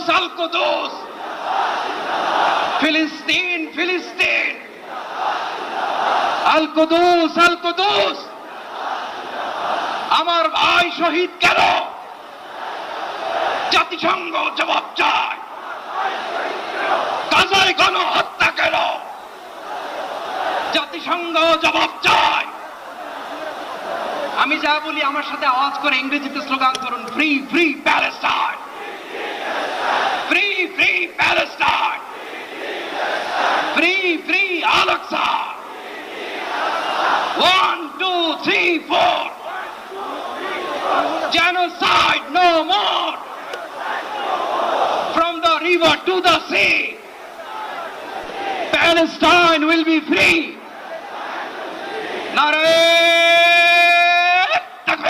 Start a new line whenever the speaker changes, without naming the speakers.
কুদুস আল কুদুস, ফিলিস্তিন ফিলিস্তিন, আল কুদুস আল কুদুস। আমার ভাই শহীদ কেন? জাতিসংঘ জবাব চায়। গাজায় গণহত্যা কেন? জাতিসংঘ জবাব চায়। আমি যা বলি আমার সাথে আওয়াজ করে ইংরেজিতে স্লোগান করুন, free free Palestine, free free Palestine, free free Al Aqsa. 1 2 3 4, genocide no more, from the river to the sea, Palestine will be free. Nare